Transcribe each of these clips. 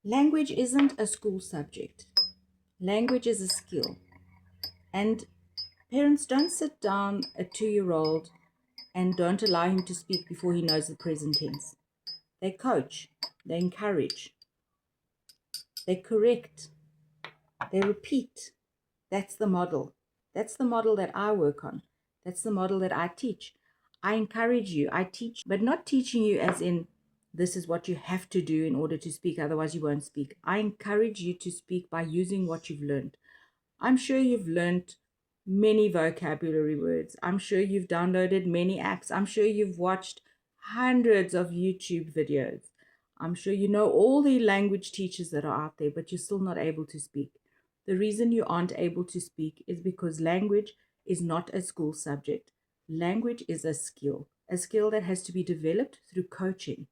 Language isn't a school subject. Language is a skill. And parents, don't sit down a 2-year-old and don't allow him to speak before he knows the present tense. They coach, they encourage, they correct, they repeat. That's the model. That's the model that I work on. That's the model that I teach. I encourage you, I teach, but not teaching you as in this is what you have to do in order to speak, otherwise you won't speak. I encourage you to speak by using what you've learned. I'm sure you've learned many vocabulary words. I'm sure you've downloaded many apps. I'm sure you've watched hundreds of YouTube videos. I'm sure you know all the language teachers that are out there, but you're still not able to speak. The reason you aren't able to speak is because language is not a school subject. Language is a skill that has to be developed through coaching,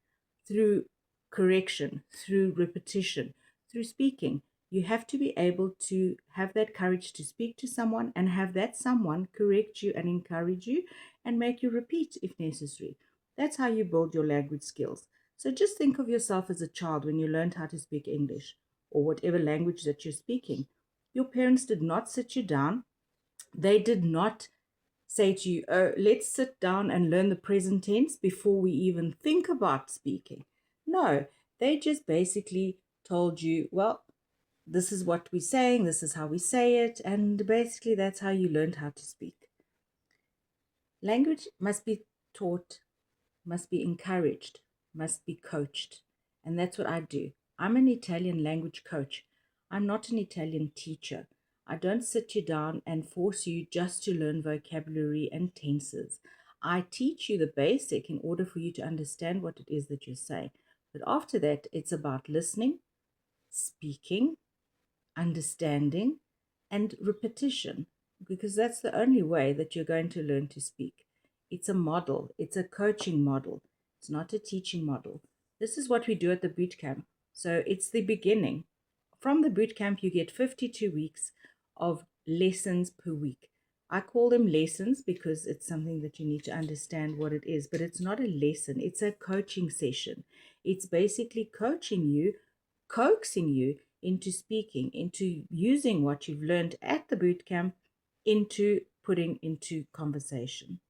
through correction, through repetition, through speaking. You have to be able to have that courage to speak to someone and have that someone correct you and encourage you and make you repeat if necessary. That's how you build your language skills. So just think of yourself as a child when you learned how to speak English or whatever language that you're speaking. Your parents did not sit you down. They did not say to you, oh, let's sit down and learn the present tense before we even think about speaking. No, they just basically told you, well, this is what we're saying, this is how we say it, and basically that's how you learned how to speak. Language must be taught, must be encouraged, must be coached, and that's what I do. I'm an Italian language coach. I'm not an Italian teacher. I don't sit you down and force you just to learn vocabulary and tenses. I teach you the basic in order for you to understand what it is that you're saying. But after that, it's about listening, speaking, understanding, and repetition, because that's the only way that you're going to learn to speak. It's a model, it's a coaching model, it's not a teaching model. This is what we do at the boot camp. So it's the beginning. From the boot camp, you get 52 weeks of lessons per week. I call them lessons because it's something that you need to understand what it is, but it's not a lesson, it's a coaching session. It's basically coaching you, coaxing you into speaking, into using what you've learned at the boot camp into putting into conversation.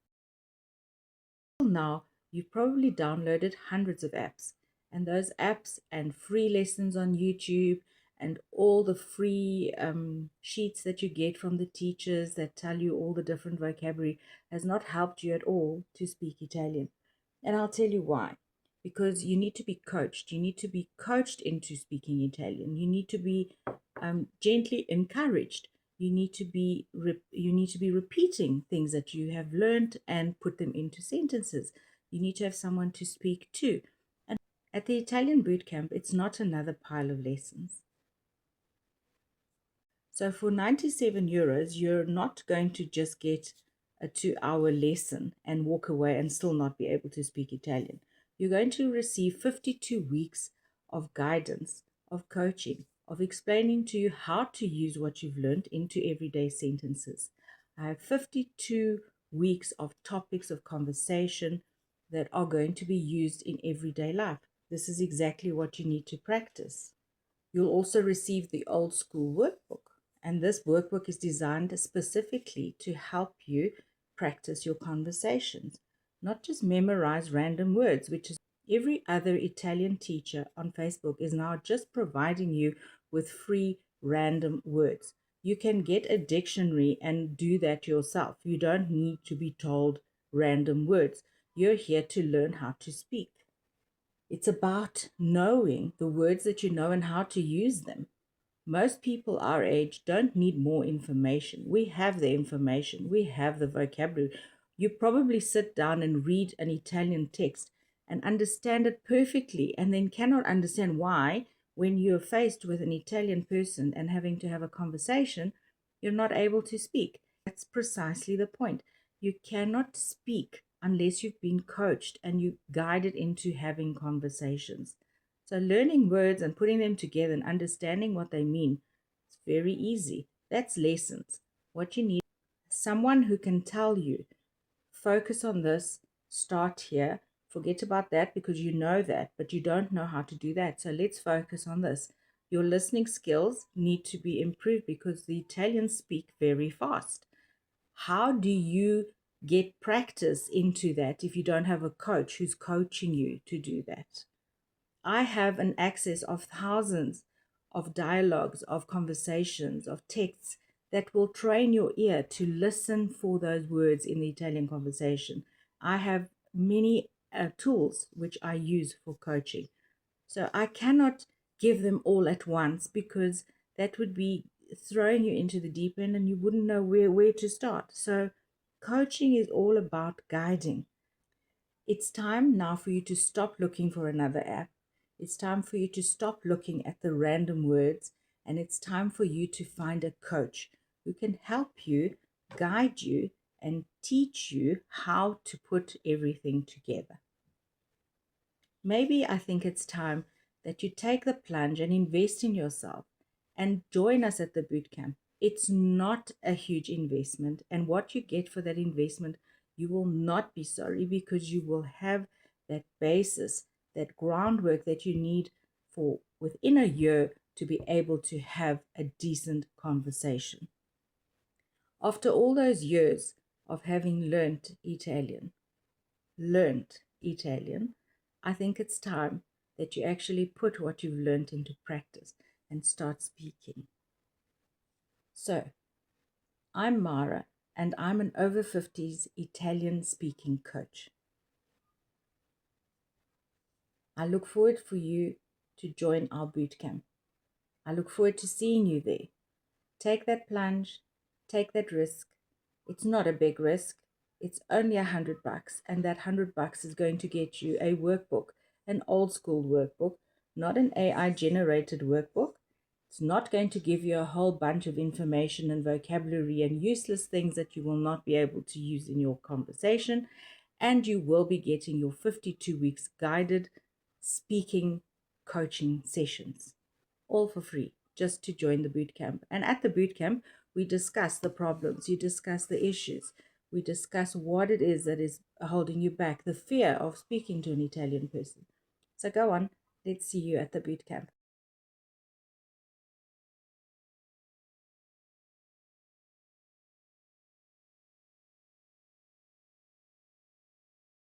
Now, you've probably downloaded hundreds of apps, and those apps and free lessons on YouTube and all the free sheets that you get from the teachers that tell you all the different vocabulary has not helped you at all to speak Italian. And I'll tell you why. Because you need to be coached. You need to be coached into speaking Italian. You need to be gently encouraged. You need to be repeating things that you have learned and put them into sentences. You need to have someone to speak to. And at the Italian boot camp, it's not another pile of lessons. So for 97 euros, you're not going to just get a 2-hour lesson and walk away and still not be able to speak Italian. You're going to receive 52 weeks of guidance, of coaching, of explaining to you how to use what you've learned into everyday sentences. I have 52 weeks of topics of conversation that are going to be used in everyday life. This is exactly what you need to practice. You'll also receive the old school workbook. And this workbook is designed specifically to help you practice your conversations, not just memorize random words, which is every other Italian teacher on Facebook is now just providing you with free random words. You can get a dictionary and do that yourself. You don't need to be told random words. You're here to learn how to speak. It's about knowing the words that you know and how to use them. Most people our age don't need more information. We have the information, we have the vocabulary. You probably sit down and read an Italian text and understand it perfectly, and then cannot understand why, when you're faced with an Italian person and having to have a conversation, you're not able to speak. That's precisely the point. You cannot speak unless you've been coached and you guided into having conversations. So learning words and putting them together and understanding what they mean is very easy. That's lessons. What you need is someone who can tell you, focus on this, start here, Forget about that because you know that, but you don't know how to do that. So let's focus on this. Your listening skills need to be improved because the Italians speak very fast. How do you get practice into that if you don't have a coach who's coaching you to do that? I have an access of thousands of dialogues, of conversations, of texts that will train your ear to listen for those words in the Italian conversation. I have many tools which I use for coaching. So I cannot give them all at once because that would be throwing you into the deep end and you wouldn't know where to start. So coaching is all about guiding. It's time now for you to stop looking for another app. It's time for you to stop looking at the random words. And it's time for you to find a coach who can help you, guide you, and teach you how to put everything together. Maybe I think it's time that you take the plunge and invest in yourself and join us at the bootcamp. It's not a huge investment, and what you get for that investment, you will not be sorry because you will have that basis, that groundwork that you need for within a year to be able to have a decent conversation. After all those years of having learned Italian, I think it's time that you actually put what you've learned into practice and start speaking. So, I'm Mara, and I'm an over 50s Italian speaking coach. I look forward for you to join our bootcamp. I look forward to seeing you there. Take that plunge, take that risk. It's not a big risk. It's only $100, and that $100 is going to get you a workbook, an old school workbook, not an AI generated workbook. It's not going to give you a whole bunch of information and vocabulary and useless things that you will not be able to use in your conversation. And you will be getting your 52 weeks guided speaking coaching sessions, all for free, just to join the bootcamp. And at the bootcamp, we discuss the problems, you discuss the issues, we discuss what it is that is holding you back, the fear of speaking to an Italian person. So go on, let's see you at the bootcamp.